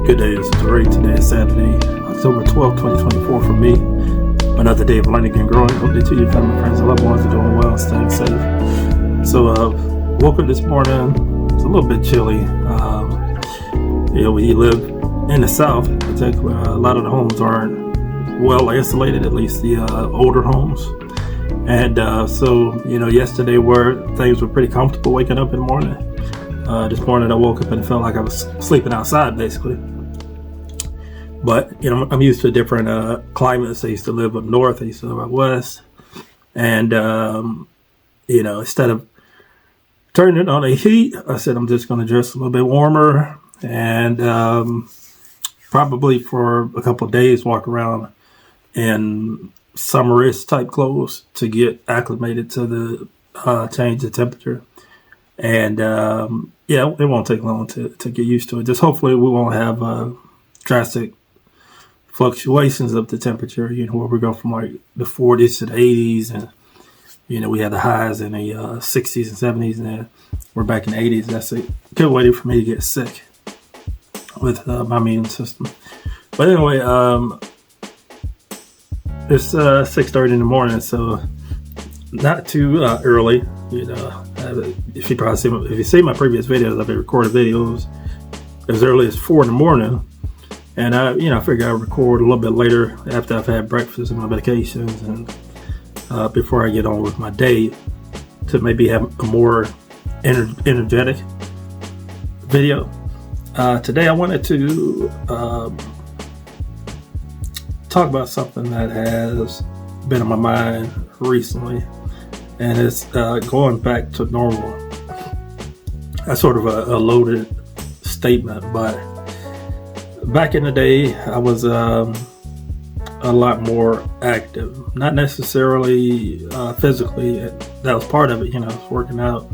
Good day, this is Ray. Today is Saturday, October 12th, 2024 for me. Another day of learning and growing. Hope that you, your family, friends, and loved ones are doing well and staying safe. So, woke up this morning. It's a little bit chilly. When you live in the South, in particular, a lot of the homes aren't well insulated, at least the older homes. And so, yesterday things were pretty comfortable waking up in the morning. This morning I woke up and it felt like I was sleeping outside, basically. But, I'm used to different climates. I used to live up north. I used to live out west. And, instead of turning it on the heat, I said I'm just going to dress a little bit warmer and probably for a couple of days walk around in summerish type clothes to get acclimated to the change of temperature. And it won't take long to get used to it. Just hopefully we won't have drastic fluctuations of the temperature, where we go from like the 40s to the 80s, and we had the highs in the 60s and 70s, and then we're back in the 80s. That's a good way for me to get sick with my immune system. But anyway, it's 6:30 in the morning, so not too early. If you see my previous videos, I've been recording videos as early as 4 in the morning. And I figure I'll record a little bit later after I've had breakfast and my medications, and before I get on with my day, to maybe have a more energetic video. Today I wanted to talk about something that has been on my mind recently, and it's going back to normal. That's sort of a loaded statement, but back in the day, I was a lot more active. Not necessarily physically. That was part of it. I was working out,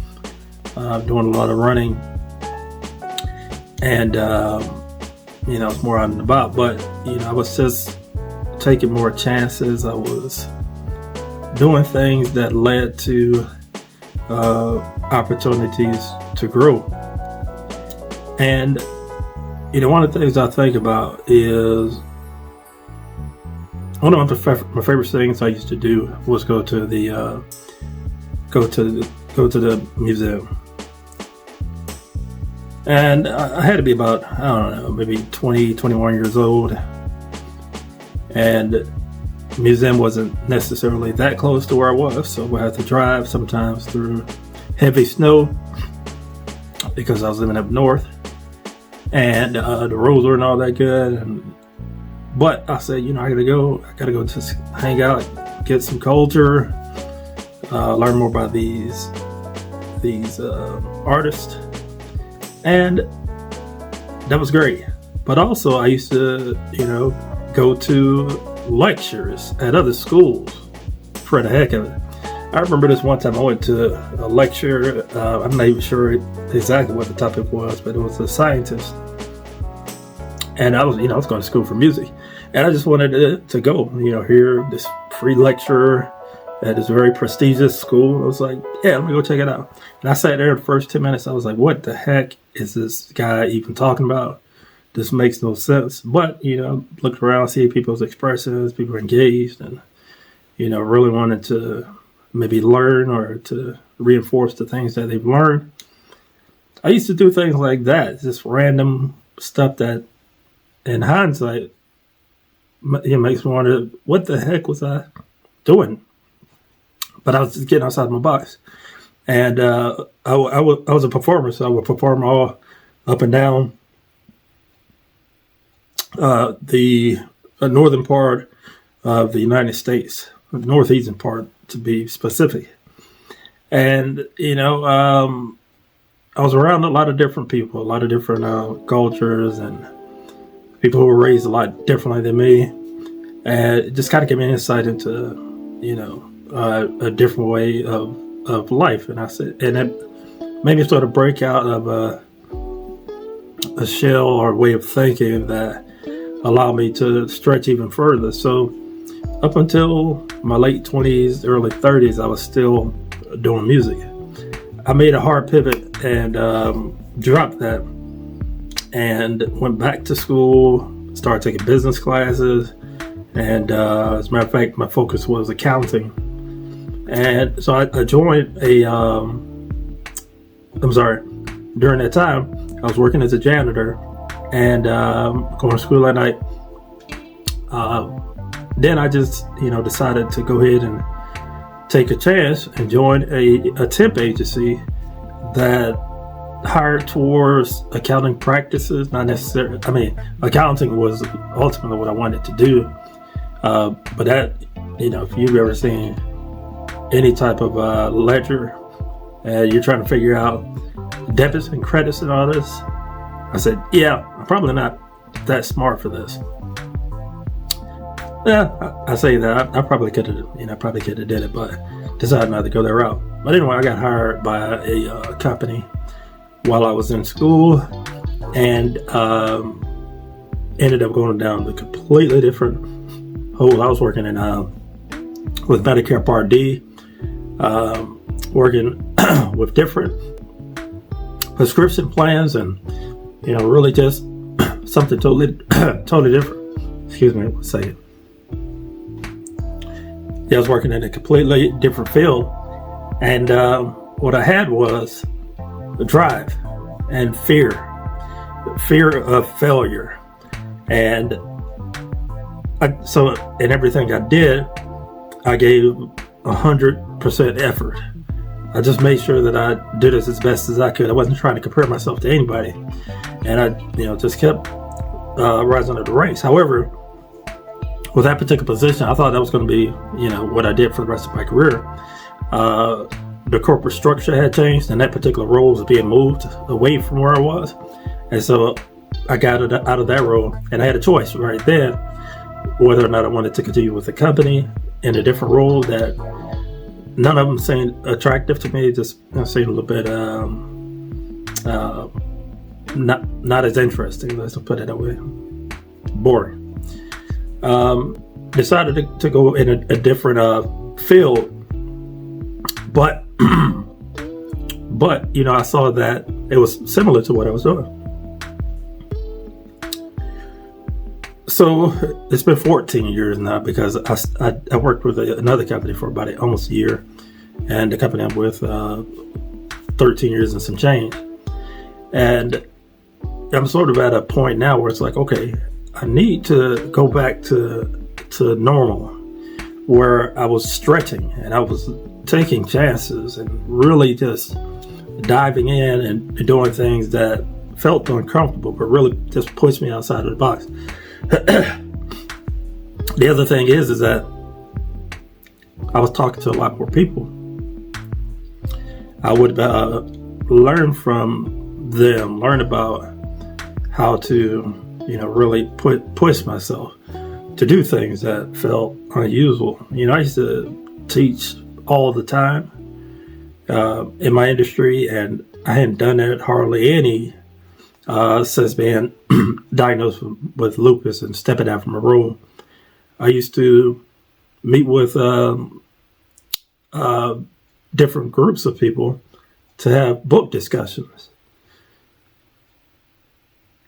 doing a lot of running, and I was more out and about. But I was just taking more chances. I was doing things that led to opportunities to grow. And one of the things I think about is one of my favorite things I used to do was go to the museum. And I had to be about, maybe 20, 21 years old. And the museum wasn't necessarily that close to where I was, so we had to drive sometimes through heavy snow because I was living up north. And the roads weren't all that good, but I said, I gotta go just hang out, get some culture, learn more about these artists, and that was great. But also, I used to, go to lectures at other schools for the heck of it. I remember this one time I went to a lecture. I'm not even sure exactly what the topic was, but it was a scientist. And I was going to school for music, and I just wanted to go, hear this free lecture at this very prestigious school. I was like, yeah, let me go check it out. And I sat there the first 10 minutes. I was like, what the heck is this guy even talking about? This makes no sense. But, looked around, see people's expressions, people engaged, and, really wanted to maybe learn or to reinforce the things that they've learned. I used to do things like that, just random stuff that, in hindsight, it makes me wonder, what the heck was I doing? But I was just getting outside my box. And I was a performer, so I would perform all up and down the northern part of the United States, the northeastern part to be specific. And, I was around a lot of different people, a lot of different cultures, and people who were raised a lot differently than me, and it just kind of gave me an insight into, a different way of life. And I said, and it made me sort of break out of a shell or way of thinking that allowed me to stretch even further. So up until my late 20s, early 30s, I was still doing music. I made a hard pivot and dropped that. and went back to school, started taking business classes, and as a matter of fact, my focus was accounting. And so I joined during that time, I was working as a janitor and going to school at night. Then I just, decided to go ahead and take a chance and join a temp agency that hired towards accounting practices, not necessarily. I mean, accounting was ultimately what I wanted to do. But that, if you've ever seen any type of ledger and you're trying to figure out debits and credits and all this, I said, yeah, I'm probably not that smart for this. Yeah, I say that I probably could have, did it, but decided not to go that route. But anyway, I got hired by a company while I was in school, and ended up going down the completely different hole. I was working in with Medicare Part D, working with different prescription plans, and really just something totally different. Excuse me, let's say it. Yeah, I was working in a completely different field, and what I had was a drive and fear of failure, and so in everything I did, I gave 100% effort. I just made sure that I did this as best as I could. I wasn't trying to compare myself to anybody, and I just kept rising up the ranks. However, with that particular position, I thought that was going to be, what I did for the rest of my career. The corporate structure had changed, and that particular role was being moved away from where I was. And so I got out of that role, and I had a choice right then whether or not I wanted to continue with the company in a different role that none of them seemed attractive to me. Just seemed a little bit not as interesting. Let's put it that way. Boring. Decided to go in a different field, but I saw that it was similar to what I was doing. So it's been 14 years now, because I worked with another company for about almost a year, and the company I'm with 13 years and some change. And I'm sort of at a point now where it's like, okay, I need to go back to normal, where I was stretching and I was taking chances and really just diving in and doing things that felt uncomfortable, but really just pushed me outside of the box. The other thing is that I was talking to a lot more people. I would learn from them, learn about how to really push myself to do things that felt unusual. I used to teach all the time in my industry, and I hadn't done that hardly any since being diagnosed with lupus and stepping out from a role. I used to meet with different groups of people to have book discussions.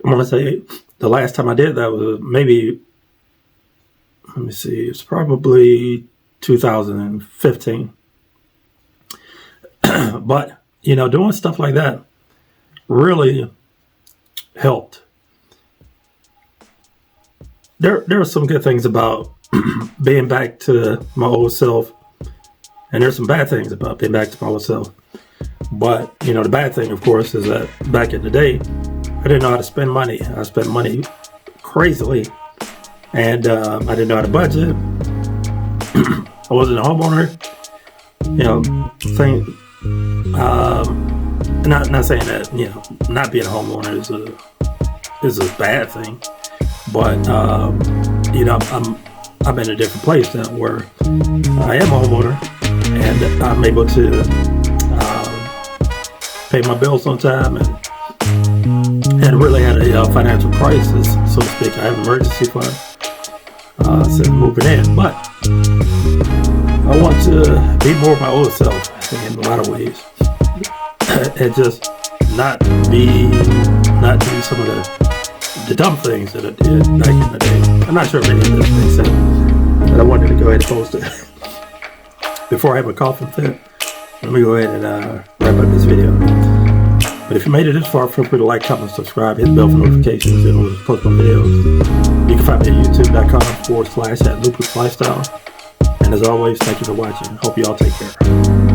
I want to say the last time I did that was maybe, it's probably 2015. But, doing stuff like that really helped. There are some good things about being back to my old self, and there's some bad things about being back to my old self. But, the bad thing, of course, is that back in the day, I didn't know how to spend money. I spent money crazily, and I didn't know how to budget. I wasn't a homeowner. Not saying that not being a homeowner is a bad thing, but I'm in a different place now where I am a homeowner, and I'm able to pay my bills on time, and really had a financial crisis, so to speak. I have an emergency fund since moving in, but I want to be more of my old self in a lot of ways, and just not be not do some of the dumb things that I did back in the day. I'm not sure if any of this makes sense, but I wanted to go ahead and post it. Before I have a coughing fit, let me go ahead and wrap up this video. But if you made it this far, feel free to like, comment, subscribe, hit the bell for notifications in order to post my videos. You can find me at youtube.com/@Lupus Lifestyle. And as always, thank you for watching. Hope you all take care.